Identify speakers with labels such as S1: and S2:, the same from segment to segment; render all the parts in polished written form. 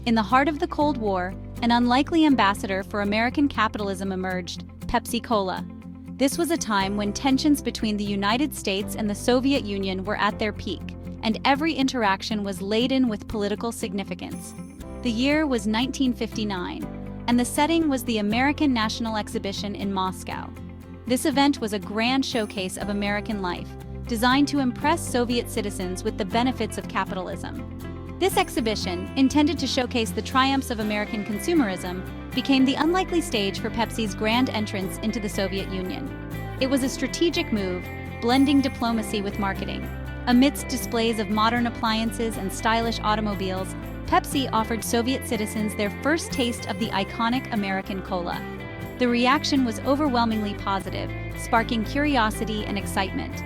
S1: In the heart of the Cold War, an unlikely ambassador for American capitalism emerged, PepsiCo. This was a time when tensions between the United States and the Soviet Union were at their peak, and every interaction was laden with political significance. The year was 1959, and the setting was the American National Exhibition in Moscow. This event was a grand showcase of American life, designed to impress Soviet citizens with the benefits of capitalism. This exhibition, intended to showcase the triumphs of American consumerism, became the unlikely stage for Pepsi's grand entrance into the Soviet Union. It was a strategic move, blending diplomacy with marketing. Amidst displays of modern appliances and stylish automobiles, Pepsi offered Soviet citizens their first taste of the iconic American cola. The reaction was overwhelmingly positive, sparking curiosity and excitement.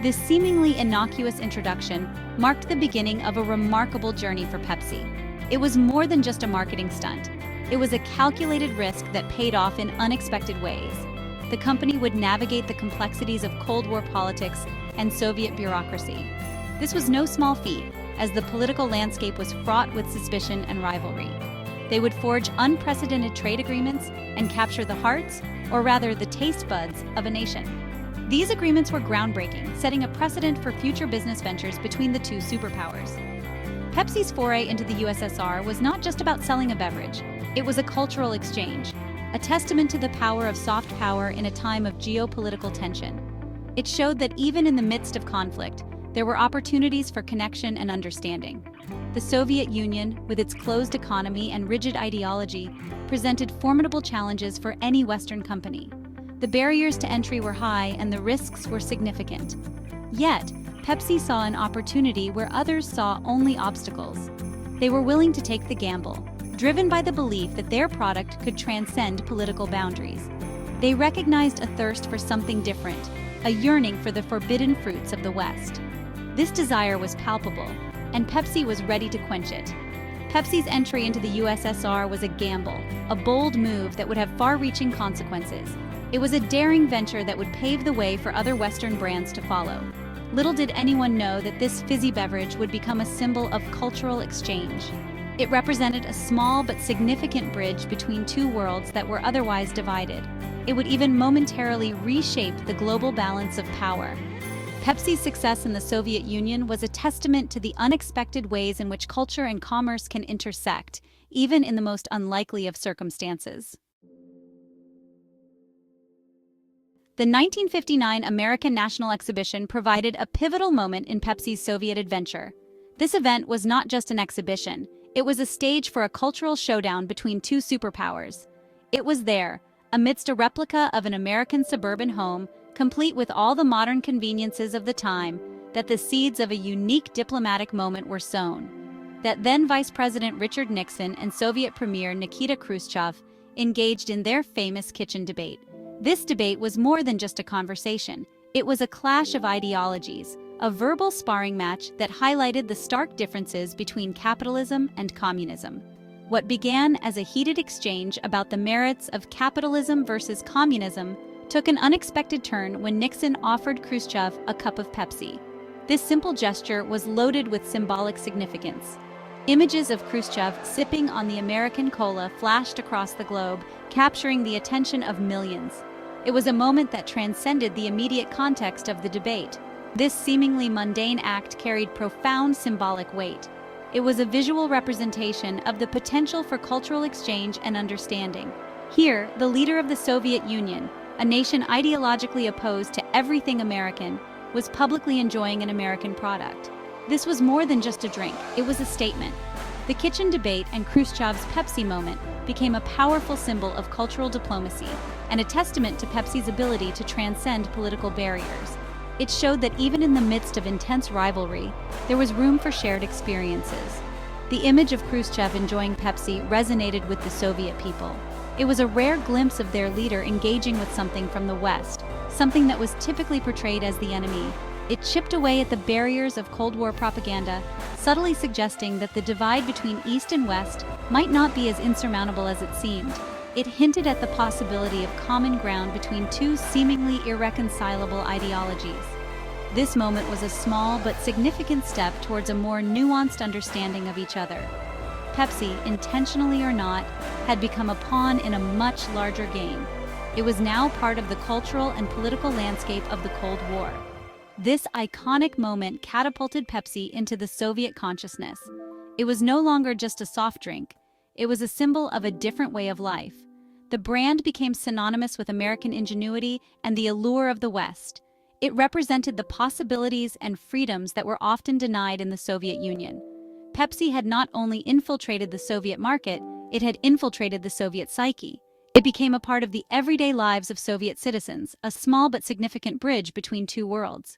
S1: This seemingly innocuous introduction marked the beginning of a remarkable journey for Pepsi. It was more than just a marketing stunt. It was a calculated risk that paid off in unexpected ways. The company would navigate the complexities of Cold War politics and Soviet bureaucracy. This was no small feat, as the political landscape was fraught with suspicion and rivalry. They would forge unprecedented trade agreements and capture the hearts, or rather the taste buds, of a nation. These agreements were groundbreaking, setting a precedent for future business ventures between the two superpowers. Pepsi's foray into the USSR was not just about selling a beverage. It was a cultural exchange, a testament to the power of soft power in a time of geopolitical tension. It showed that even in the midst of conflict, there were opportunities for connection and understanding. The Soviet Union, with its closed economy and rigid ideology, presented formidable challenges for any Western company. The barriers to entry were high and the risks were significant. Yet, Pepsi saw an opportunity where others saw only obstacles. They were willing to take the gamble, driven by the belief that their product could transcend political boundaries. They recognized a thirst for something different, a yearning for the forbidden fruits of the West. This desire was palpable, and Pepsi was ready to quench it. Pepsi's entry into the USSR was a gamble, a bold move that would have far-reaching consequences. It was a daring venture that would pave the way for other Western brands to follow. Little did anyone know that this fizzy beverage would become a symbol of cultural exchange. It represented a small but significant bridge between two worlds that were otherwise divided. It would even momentarily reshape the global balance of power. Pepsi's success in the Soviet Union was a testament to the unexpected ways in which culture and commerce can intersect, even in the most unlikely of circumstances. The 1959 American National Exhibition provided a pivotal moment in Pepsi's Soviet adventure. This event was not just an exhibition, it was a stage for a cultural showdown between two superpowers. It was there, amidst a replica of an American suburban home, complete with all the modern conveniences of the time, that the seeds of a unique diplomatic moment were sown. That then Vice President Richard Nixon and Soviet Premier Nikita Khrushchev engaged in their famous kitchen debate. This debate was more than just a conversation. It was a clash of ideologies, a verbal sparring match that highlighted the stark differences between capitalism and communism. What began as a heated exchange about the merits of capitalism versus communism took an unexpected turn when Nixon offered Khrushchev a cup of Pepsi. This simple gesture was loaded with symbolic significance. Images of Khrushchev sipping on the American cola flashed across the globe, capturing the attention of millions. It was a moment that transcended the immediate context of the debate. This seemingly mundane act carried profound symbolic weight. It was a visual representation of the potential for cultural exchange and understanding. Here, the leader of the Soviet Union, a nation ideologically opposed to everything American, was publicly enjoying an American product. This was more than just a drink, it was a statement. The kitchen debate and Khrushchev's Pepsi moment became a powerful symbol of cultural diplomacy and a testament to Pepsi's ability to transcend political barriers. It showed that even in the midst of intense rivalry, there was room for shared experiences. The image of Khrushchev enjoying Pepsi resonated with the Soviet people. It was a rare glimpse of their leader engaging with something from the West, something that was typically portrayed as the enemy. It chipped away at the barriers of Cold War propaganda, subtly suggesting that the divide between East and West might not be as insurmountable as it seemed. It hinted at the possibility of common ground between two seemingly irreconcilable ideologies. This moment was a small but significant step towards a more nuanced understanding of each other. Pepsi, intentionally or not, had become a pawn in a much larger game. It was now part of the cultural and political landscape of the Cold War. This iconic moment catapulted Pepsi into the Soviet consciousness. It was no longer just a soft drink. It was a symbol of a different way of life. The brand became synonymous with American ingenuity and the allure of the West. It represented the possibilities and freedoms that were often denied in the Soviet Union. Pepsi had not only infiltrated the Soviet market, it had infiltrated the Soviet psyche. It became a part of the everyday lives of Soviet citizens, a small but significant bridge between two worlds.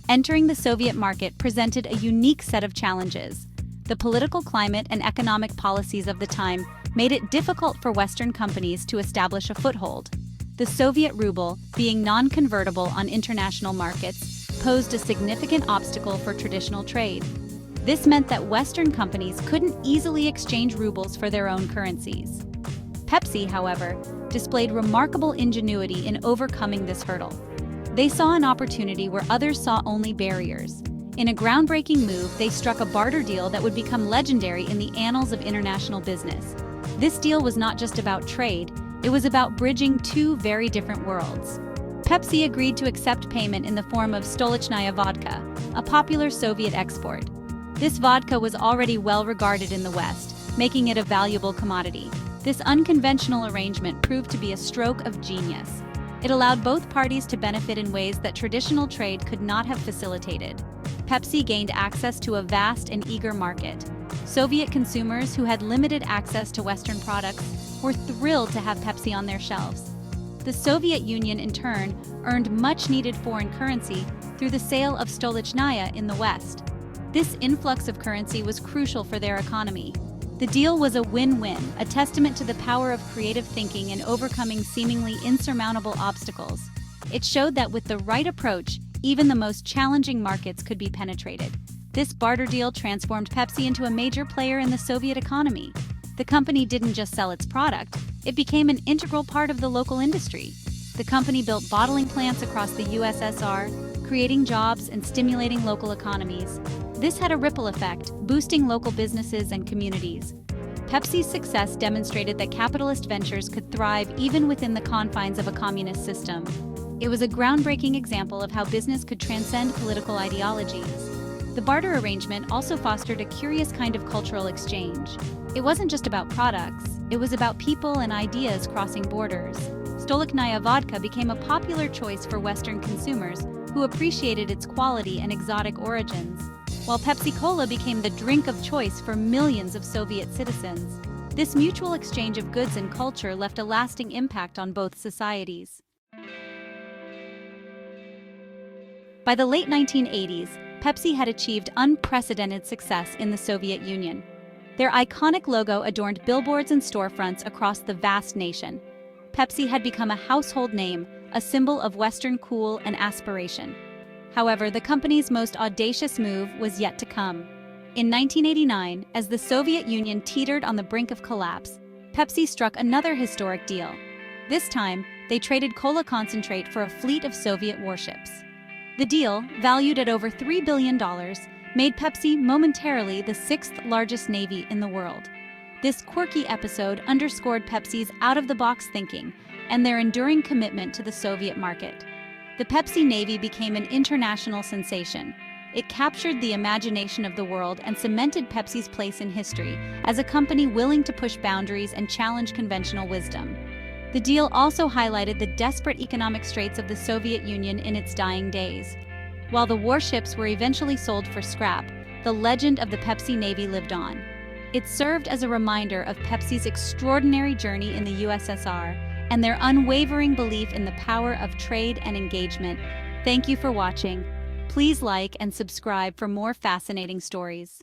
S1: Entering the Soviet market presented a unique set of challenges. The political climate and economic policies of the time made it difficult for Western companies to establish a foothold. The Soviet ruble, being non-convertible on international markets, posed a significant obstacle for traditional trade. This meant that Western companies couldn't easily exchange rubles for their own currencies. Pepsi, however, displayed remarkable ingenuity in overcoming this hurdle. They saw an opportunity where others saw only barriers. In a groundbreaking move, they struck a barter deal that would become legendary in the annals of international business. This deal was not just about trade, it was about bridging two very different worlds. Pepsi agreed to accept payment in the form of Stolichnaya vodka, a popular Soviet export. This vodka was already well regarded in the West, making it a valuable commodity. This unconventional arrangement proved to be a stroke of genius. It allowed both parties to benefit in ways that traditional trade could not have facilitated. Pepsi gained access to a vast and eager market. Soviet consumers who had limited access to Western products were thrilled to have Pepsi on their shelves. The Soviet Union, in turn, earned much-needed foreign currency through the sale of Stolichnaya in the West. This influx of currency was crucial for their economy. The deal was a win-win, a testament to the power of creative thinking in overcoming seemingly insurmountable obstacles. It showed that with the right approach, even the most challenging markets could be penetrated. This barter deal transformed Pepsi into a major player in the Soviet economy. The company didn't just sell its product, it became an integral part of the local industry. The company built bottling plants across the USSR, creating jobs and stimulating local economies. This had a ripple effect, boosting local businesses and communities. Pepsi's success demonstrated that capitalist ventures could thrive even within the confines of a communist system. It was a groundbreaking example of how business could transcend political ideologies. The barter arrangement also fostered a curious kind of cultural exchange. It wasn't just about products, it was about people and ideas crossing borders. Stolichnaya vodka became a popular choice for Western consumers who appreciated its quality and exotic origins, while PepsiCo became the drink of choice for millions of Soviet citizens. This mutual exchange of goods and culture left a lasting impact on both societies. By the late 1980s, Pepsi had achieved unprecedented success in the Soviet Union. Their iconic logo adorned billboards and storefronts across the vast nation. Pepsi had become a household name, a symbol of Western cool and aspiration. However, the company's most audacious move was yet to come. In 1989, as the Soviet Union teetered on the brink of collapse, Pepsi struck another historic deal. This time, they traded cola concentrate for a fleet of Soviet warships. The deal, valued at over $3 billion, made Pepsi momentarily the sixth largest navy in the world. This quirky episode underscored Pepsi's out-of-the-box thinking and their enduring commitment to the Soviet market. The Pepsi Navy became an international sensation. It captured the imagination of the world and cemented Pepsi's place in history as a company willing to push boundaries and challenge conventional wisdom. The deal also highlighted the desperate economic straits of the Soviet Union in its dying days. While the warships were eventually sold for scrap, the legend of the Pepsi Navy lived on. It served as a reminder of Pepsi's extraordinary journey in the USSR and their unwavering belief in the power of trade and engagement. Thank you for watching. Please like and subscribe for more fascinating stories.